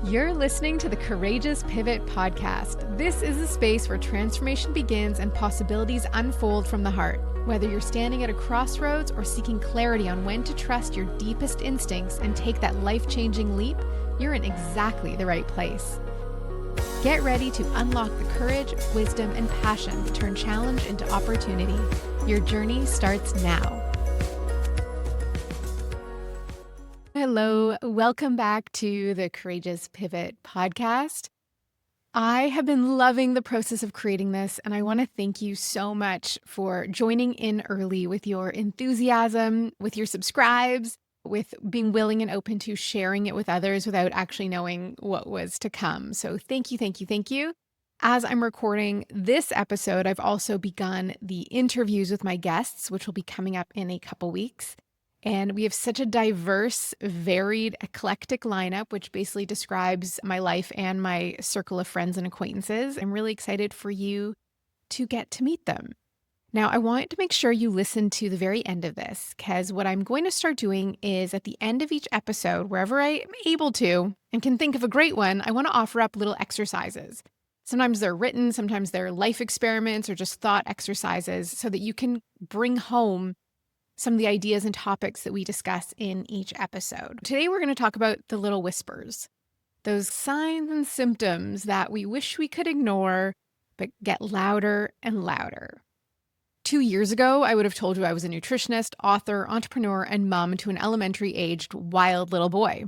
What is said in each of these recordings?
You're listening to the Courageous Pivot podcast. This is a space where transformation begins and possibilities unfold from the heart. Whether you're standing at a crossroads or seeking clarity on when to trust your deepest instincts and take that life-changing leap, you're in exactly the right place. Get ready to unlock the courage, wisdom, and passion to turn challenge into opportunity. Your journey starts now. Hello, welcome back to the Courageous Pivot podcast. I have been loving the process of creating this, and I want to thank you so much for joining in early with your enthusiasm, with your subscribes, with being willing and open to sharing it with others without actually knowing what was to come. So thank you, thank you, thank you. As I'm recording this episode, I've also begun the interviews with my guests, which will be coming up in a couple weeks. And we have such a diverse, varied, eclectic lineup, which basically describes my life and my circle of friends and acquaintances. I'm really excited for you to get to meet them. Now, I want to make sure you listen to the very end of this, because what I'm going to start doing is at the end of each episode, wherever I am able to and can think of a great one, I want to offer up little exercises. Sometimes they're written, sometimes they're life experiments or just thought exercises so that you can bring home some of the ideas and topics that we discuss in each episode. Today, we're going to talk about the little whispers, those signs and symptoms that we wish we could ignore, but get louder and louder. 2 years ago, I would have told you I was a nutritionist, author, entrepreneur, and mom to an elementary-aged wild little boy.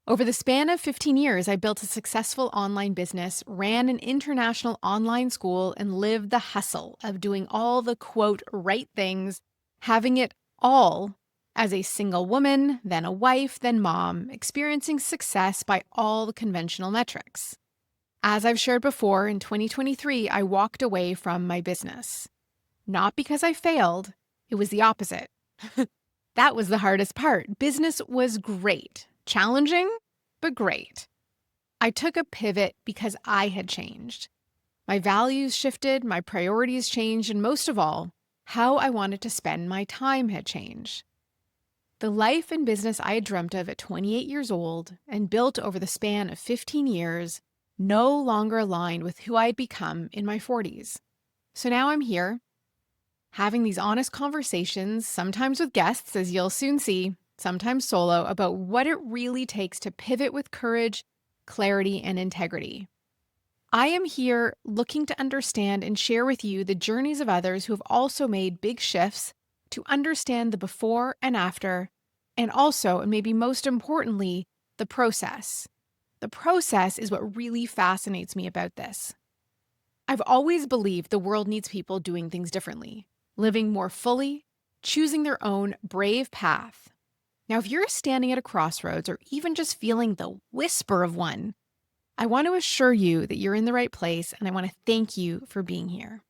Over the span of 15 years, I built a successful online business, ran an international online school, and lived the hustle of doing all the, quote, right things, having it all as a single woman, then a wife, then mom, experiencing success by all the conventional metrics. As I've shared before, in 2023, I walked away from my business. Not because I failed, it was the opposite. That was the hardest part. Business was great, challenging, but great. I took a pivot because I had changed. My values shifted, my priorities changed, and most of all, how I wanted to spend my time had changed. The life and business I had dreamt of at 28 years old and built over the span of 15 years no longer aligned with who I had become in my 40s. So now I'm here, having these honest conversations, sometimes with guests, as you'll soon see, sometimes solo, about what it really takes to pivot with courage, clarity, and integrity. I am here looking to understand and share with you the journeys of others who have also made big shifts to understand the before and after, and also, and maybe most importantly, the process. The process is what really fascinates me about this. I've always believed the world needs people doing things differently, living more fully, choosing their own brave path. Now, if you're standing at a crossroads or even just feeling the whisper of one, I want to assure you that you're in the right place, and I want to thank you for being here.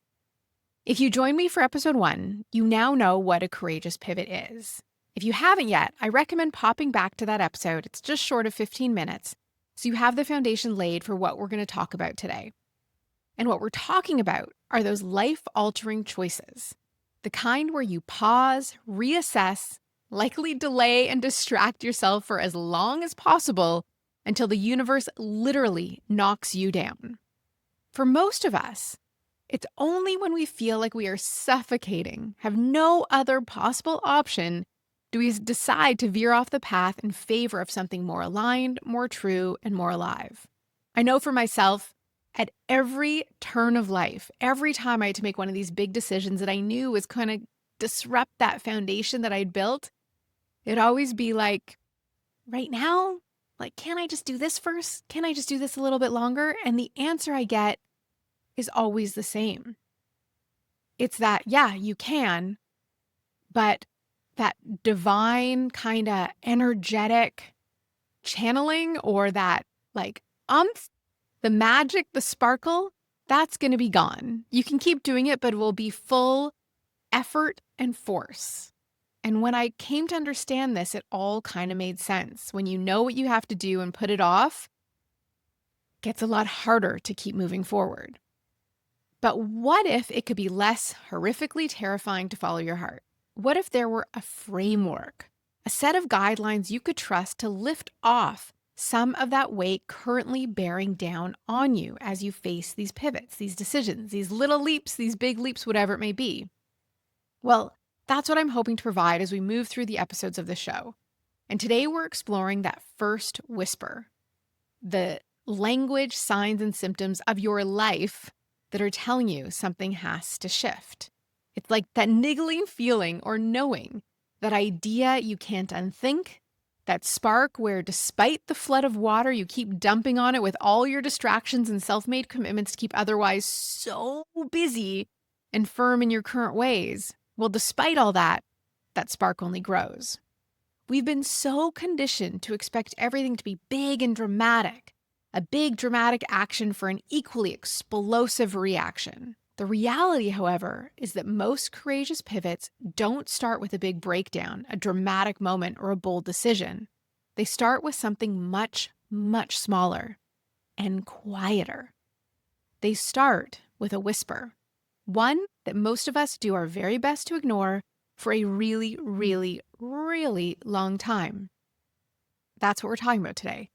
If you joined me for episode 1, you now know what a courageous pivot is. If you haven't yet, I recommend popping back to that episode. It's just short of 15 minutes, so you have the foundation laid for what we're going to talk about today. And what we're talking about are those life-altering choices, the kind where you pause, reassess, likely delay and distract yourself for as long as possible until the universe literally knocks you down. For most of us, it's only when we feel like we are suffocating, have no other possible option, do we decide to veer off the path in favor of something more aligned, more true, and more alive. I know for myself, at every turn of life, every time I had to make one of these big decisions that I knew was going to disrupt that foundation that I'd built, it'd always be like, right now? Like, can I just do this first? Can I just do this a little bit longer? And the answer I get is always the same. It's that, yeah, you can, but that divine kind of energetic channeling or that like the magic, the sparkle, that's going to be gone. You can keep doing it, but it will be full effort and force. And when I came to understand this, it all kind of made sense. When you know what you have to do and put it off, it gets a lot harder to keep moving forward. But what if it could be less horrifically terrifying to follow your heart? What if there were a framework, a set of guidelines you could trust to lift off some of that weight currently bearing down on you as you face these pivots, these decisions, these little leaps, these big leaps, whatever it may be. Well, that's what I'm hoping to provide as we move through the episodes of the show. And today we're exploring that first whisper, the language, signs, and symptoms of your life that are telling you something has to shift. It's like that niggling feeling or knowing, that idea you can't unthink, that spark where despite the flood of water you keep dumping on it with all your distractions and self-made commitments to keep otherwise so busy and firm in your current ways. Well, despite all that, that spark only grows. We've been so conditioned to expect everything to be big and dramatic, a big dramatic action for an equally explosive reaction. The reality, however, is that most courageous pivots don't start with a big breakdown, a dramatic moment, or a bold decision. They start with something much, much smaller and quieter. They start with a whisper, one that most of us do our very best to ignore for a really, really, really long time. That's what we're talking about today.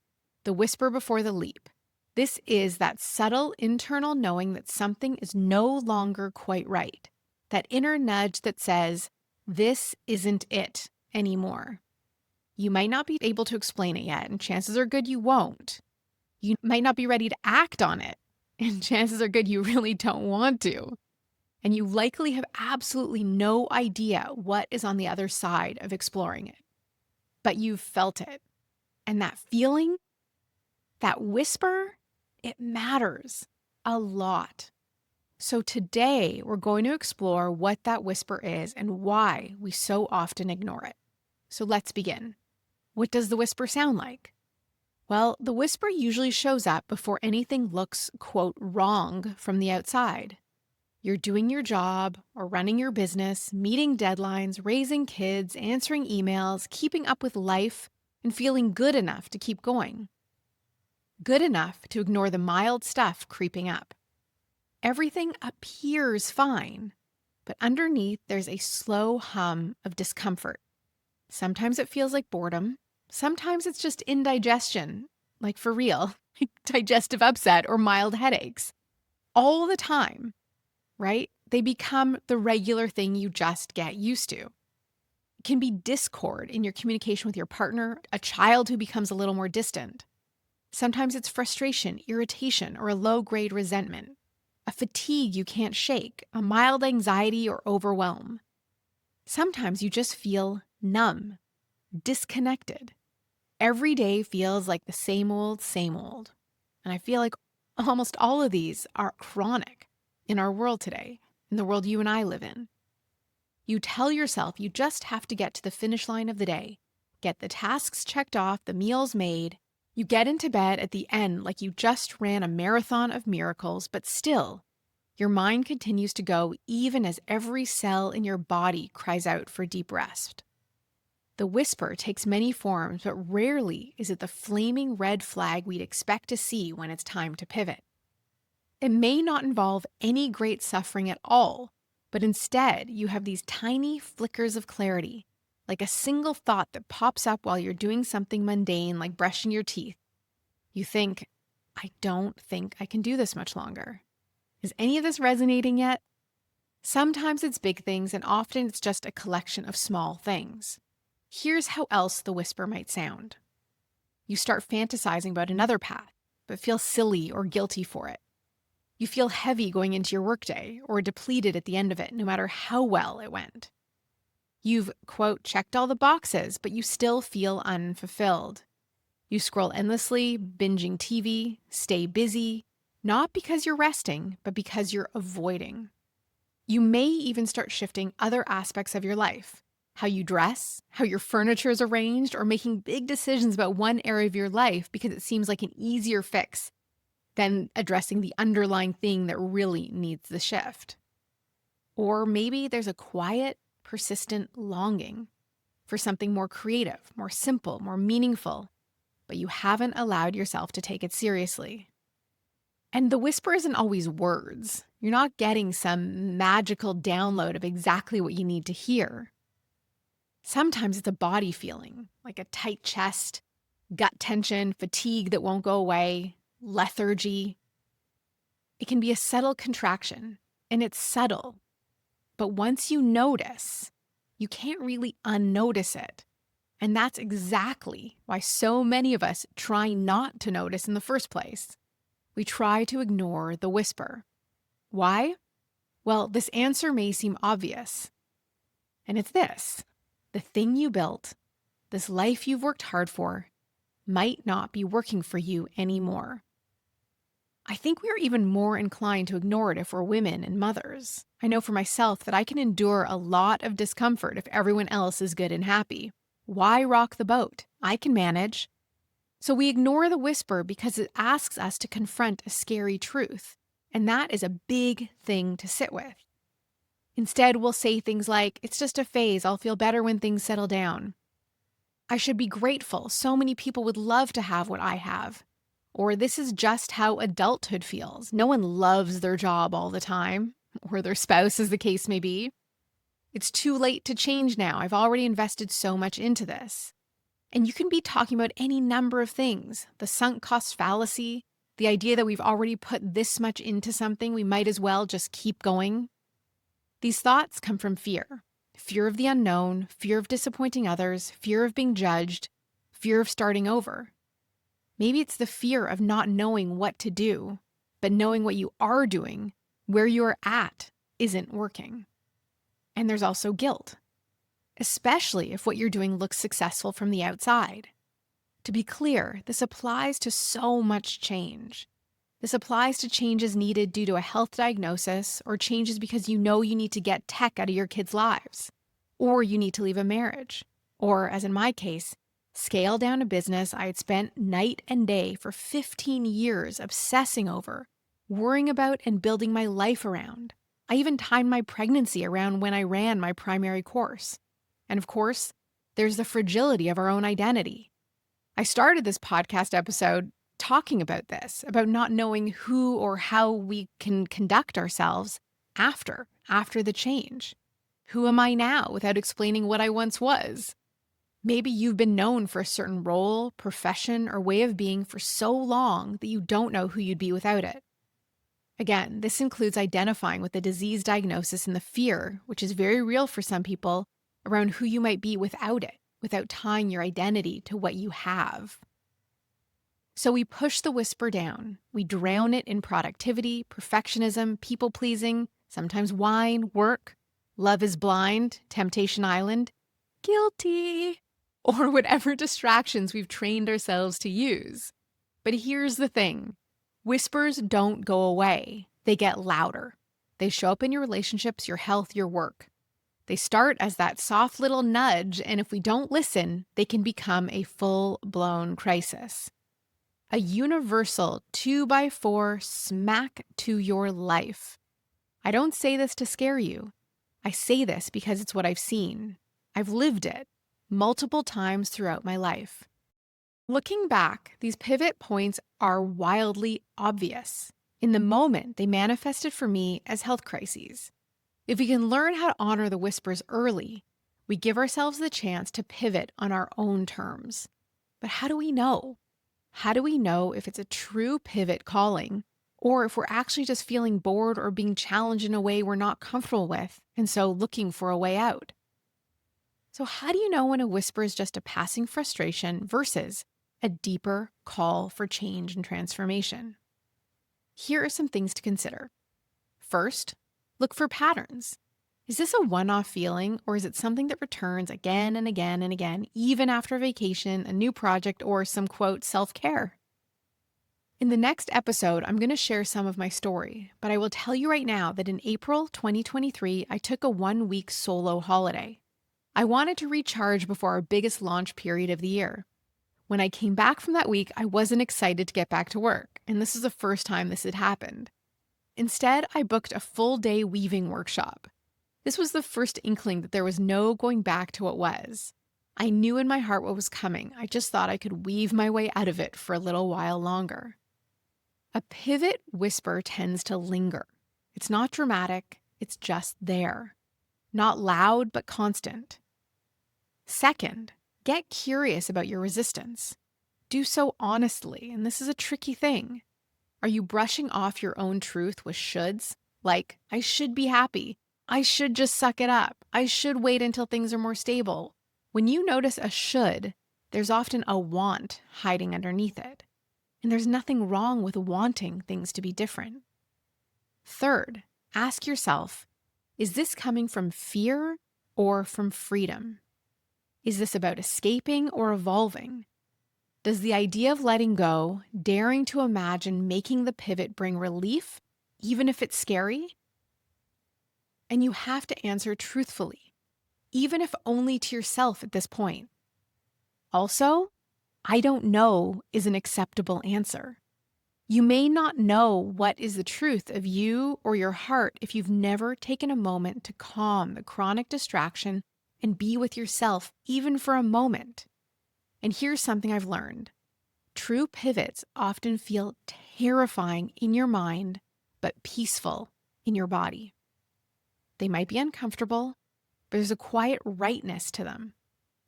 The whisper before the leap. This is that subtle internal knowing that something is no longer quite right. That inner nudge that says, this isn't it anymore. You might not be able to explain it yet, and chances are good you won't. You might not be ready to act on it, and chances are good you really don't want to. And you likely have absolutely no idea what is on the other side of exploring it. But you've felt it. And that feeling, that whisper, it matters a lot. So today, we're going to explore what that whisper is and why we so often ignore it. So let's begin. What does the whisper sound like? Well, the whisper usually shows up before anything looks, quote, wrong from the outside. You're doing your job or running your business, meeting deadlines, raising kids, answering emails, keeping up with life, and feeling good enough to keep going. Good enough to ignore the mild stuff creeping up. Everything appears fine, but underneath there's a slow hum of discomfort. Sometimes it feels like boredom. Sometimes it's just indigestion, like for real, digestive upset or mild headaches. All the time. Right? They become the regular thing you just get used to. It can be discord in your communication with your partner, a child who becomes a little more distant. Sometimes it's frustration, irritation, or a low-grade resentment, a fatigue you can't shake, a mild anxiety or overwhelm. Sometimes you just feel numb, disconnected. Every day feels like the same old, same old. And I feel like almost all of these are chronic in our world today, in the world you and I live in. You tell yourself you just have to get to the finish line of the day, get the tasks checked off, the meals made. You get into bed at the end like you just ran a marathon of miracles, but still, your mind continues to go even as every cell in your body cries out for deep rest. The whisper takes many forms, but rarely is it the flaming red flag we'd expect to see when it's time to pivot. It may not involve any great suffering at all, but instead you have these tiny flickers of clarity, like a single thought that pops up while you're doing something mundane like brushing your teeth. You think, I don't think I can do this much longer. Is any of this resonating yet? Sometimes it's big things, and often it's just a collection of small things. Here's how else the whisper might sound. You start fantasizing about another path, but feel silly or guilty for it. You feel heavy going into your workday or depleted at the end of it, no matter how well it went. You've, quote, checked all the boxes, but you still feel unfulfilled. You scroll endlessly, binging TV, stay busy, not because you're resting, but because you're avoiding. You may even start shifting other aspects of your life, how you dress, how your furniture is arranged, or making big decisions about one area of your life because it seems like an easier fix than addressing the underlying thing that really needs the shift. Or maybe there's a quiet, persistent longing for something more creative, more simple, more meaningful, but you haven't allowed yourself to take it seriously. And the whisper isn't always words. You're not getting some magical download of exactly what you need to hear. Sometimes it's a body feeling, like a tight chest, gut tension, fatigue that won't go away, lethargy. It can be a subtle contraction, and it's subtle. But once you notice, you can't really unnotice it. And that's exactly why so many of us try not to notice in the first place. We try to ignore the whisper. Why? Well, this answer may seem obvious. And it's this: the thing you built, this life you've worked hard for, might not be working for you anymore. I think we are even more inclined to ignore it if we're women and mothers. I know for myself that I can endure a lot of discomfort if everyone else is good and happy. Why rock the boat? I can manage. So we ignore the whisper because it asks us to confront a scary truth, and that is a big thing to sit with. Instead, we'll say things like, "It's just a phase, I'll feel better when things settle down." "I should be grateful, so many people would love to have what I have." Or, "This is just how adulthood feels. No one loves their job all the time," or their spouse, as the case may be. "It's too late to change now. I've already invested so much into this." And you can be talking about any number of things: the sunk cost fallacy, the idea that we've already put this much into something, we might as well just keep going. These thoughts come from fear. Fear of the unknown, fear of disappointing others, fear of being judged, fear of starting over. Maybe it's the fear of not knowing what to do, but knowing what you are doing, where you're at, isn't working. And there's also guilt, especially if what you're doing looks successful from the outside. To be clear, this applies to so much change. This applies to changes needed due to a health diagnosis, or changes because you know you need to get tech out of your kids' lives, or you need to leave a marriage, or, as in my case, scale down a business I had spent night and day for 15 years obsessing over, worrying about, and building my life around. I even timed my pregnancy around when I ran my primary course. And of course, there's the fragility of our own identity. I started this podcast episode talking about this, about not knowing who or how we can conduct ourselves after the change. Who am I now without explaining what I once was? Maybe you've been known for a certain role, profession, or way of being for so long that you don't know who you'd be without it. Again, this includes identifying with the disease diagnosis and the fear, which is very real for some people, around who you might be without it, without tying your identity to what you have. So we push the whisper down. We drown it in productivity, perfectionism, people-pleasing, sometimes wine, work, Love is Blind, Temptation Island, guilty, or whatever distractions we've trained ourselves to use. But here's the thing. Whispers don't go away. They get louder. They show up in your relationships, your health, your work. They start as that soft little nudge, and if we don't listen, they can become a full-blown crisis. A universal 2x4 smack to your life. I don't say this to scare you. I say this because it's what I've seen. I've lived it multiple times throughout my life. Looking back, these pivot points are wildly obvious. In the moment, they manifested for me as health crises. If we can learn how to honor the whispers early, we give ourselves the chance to pivot on our own terms. But how do we know? How do we know if it's a true pivot calling, or if we're actually just feeling bored or being challenged in a way we're not comfortable with, and so looking for a way out? So how do you know when a whisper is just a passing frustration versus a deeper call for change and transformation? Here are some things to consider. First, look for patterns. Is this a one-off feeling, or is it something that returns again and again and again, even after a vacation, a new project, or some, quote, self-care? In the next episode, I'm going to share some of my story, but I will tell you right now that in April 2023, I took a 1-week solo holiday. I wanted to recharge before our biggest launch period of the year. When I came back from that week, I wasn't excited to get back to work, and this is the first time this had happened. Instead, I booked a full-day weaving workshop. This was the first inkling that there was no going back to what was. I knew in my heart what was coming. I just thought I could weave my way out of it for a little while longer. A pivot whisper tends to linger. It's not dramatic, it's just there. Not loud, but constant. Second, get curious about your resistance. Do so honestly, and this is a tricky thing. Are you brushing off your own truth with shoulds? Like, I should be happy. I should just suck it up. I should wait until things are more stable. When you notice a should, there's often a want hiding underneath it. And there's nothing wrong with wanting things to be different. Third, ask yourself, is this coming from fear or from freedom? Is this about escaping or evolving? Does the idea of letting go, daring to imagine making the pivot bring relief, even if it's scary? And you have to answer truthfully, even if only to yourself at this point. Also, I don't know is an acceptable answer. You may not know what is the truth of you or your heart if you've never taken a moment to calm the chronic distraction and be with yourself, even for a moment. And here's something I've learned. True pivots often feel terrifying in your mind, but peaceful in your body. They might be uncomfortable, but there's a quiet rightness to them,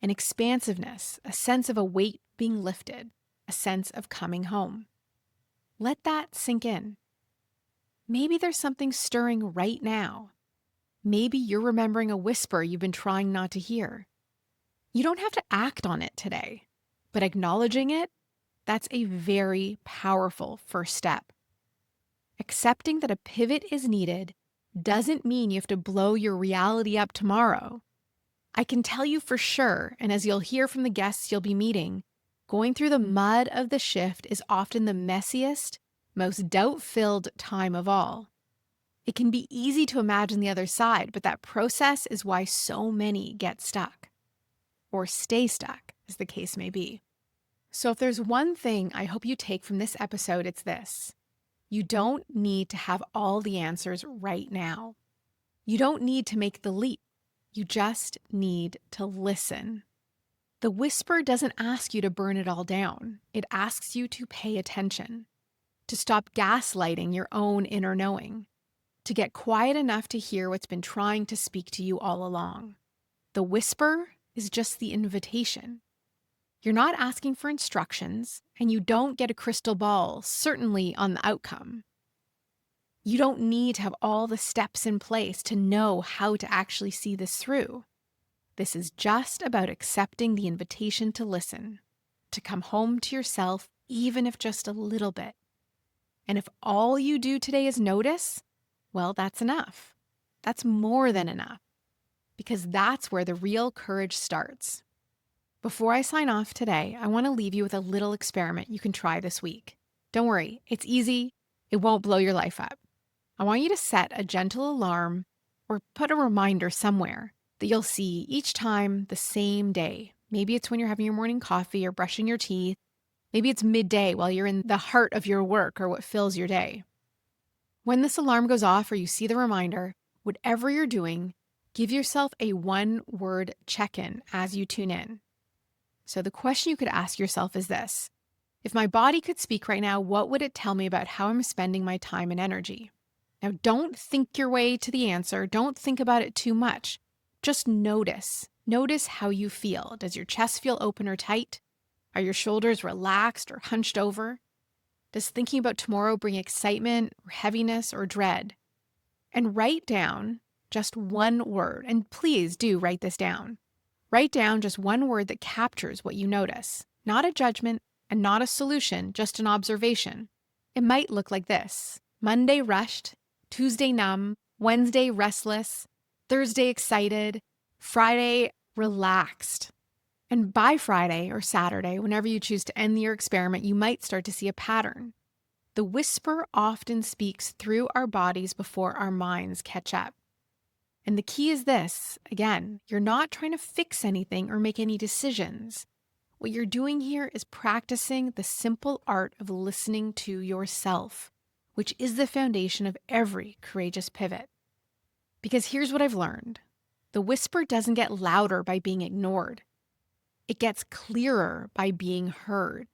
an expansiveness, a sense of a weight being lifted, a sense of coming home. Let that sink in. Maybe there's something stirring right now. Maybe you're remembering a whisper you've been trying not to hear. You don't have to act on it today, but acknowledging it, that's a very powerful first step. Accepting that a pivot is needed doesn't mean you have to blow your reality up tomorrow. I can tell you for sure, and as you'll hear from the guests you'll be meeting, going through the mud of the shift is often the messiest, most doubt-filled time of all. It can be easy to imagine the other side, but that process is why so many get stuck. Or stay stuck, as the case may be. So if there's one thing I hope you take from this episode, it's this. You don't need to have all the answers right now. You don't need to make the leap. You just need to listen. The whisper doesn't ask you to burn it all down. It asks you to pay attention, to stop gaslighting your own inner knowing, to get quiet enough to hear what's been trying to speak to you all along. The whisper is just the invitation. You're not asking for instructions, and you don't get a crystal ball, certainly on the outcome. You don't need to have all the steps in place to know how to actually see this through. This is just about accepting the invitation to listen, to come home to yourself, even if just a little bit. And if all you do today is notice, well, that's enough. That's more than enough, because that's where the real courage starts. Before I sign off today, I want to leave you with a little experiment you can try this week. Don't worry, it's easy. It won't blow your life up. I want you to set a gentle alarm or put a reminder somewhere that you'll see each time the same day. Maybe it's when you're having your morning coffee or brushing your teeth. Maybe it's midday while you're in the heart of your work or what fills your day. When this alarm goes off or you see the reminder, whatever you're doing, give yourself a one-word check-in as you tune in. So the question you could ask yourself is this. If my body could speak right now, what would it tell me about how I'm spending my time and energy? Now, don't think your way to the answer. Don't think about it too much. Just notice. Notice how you feel. Does your chest feel open or tight? Are your shoulders relaxed or hunched over? Does thinking about tomorrow bring excitement or heaviness or dread? And write down just one word. And please do write this down. Write down just one word that captures what you notice. Not a judgment and not a solution, just an observation. It might look like this. Monday rushed, Tuesday numb, Wednesday restless, Thursday excited, Friday relaxed. And by Friday or Saturday, whenever you choose to end your experiment, you might start to see a pattern. The whisper often speaks through our bodies before our minds catch up. And the key is this, again, you're not trying to fix anything or make any decisions. What you're doing here is practicing the simple art of listening to yourself, which is the foundation of every courageous pivot. Because here's what I've learned. The whisper doesn't get louder by being ignored. It gets clearer by being heard.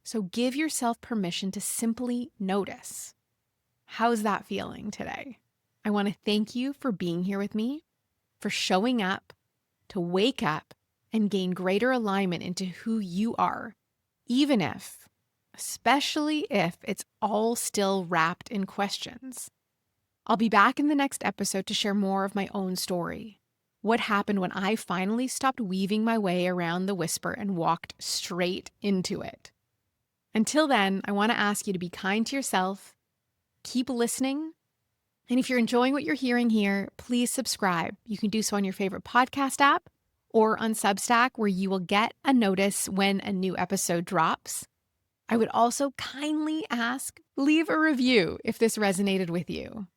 So give yourself permission to simply notice. How's that feeling today? I want to thank you for being here with me, for showing up, to wake up and gain greater alignment into who you are, even if, especially if it's all still wrapped in questions. I'll be back in the next episode to share more of my own story. What happened when I finally stopped weaving my way around the whisper and walked straight into it. Until then, I want to ask you to be kind to yourself, keep listening, and if you're enjoying what you're hearing here, please subscribe. You can do so on your favorite podcast app or on Substack, where you will get a notice when a new episode drops. I would also kindly ask, leave a review if this resonated with you.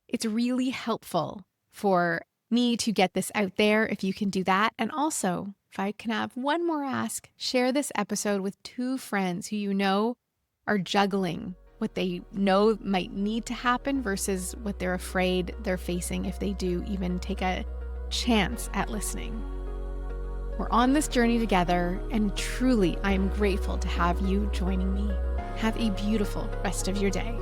It's really helpful for me to get this out there if you can do that. And also, if I can have one more ask, share this episode with 2 friends who you know are juggling what they know might need to happen versus what they're afraid they're facing if they do even take a chance at listening. We're on this journey together, and truly, I am grateful to have you joining me. Have a beautiful rest of your day.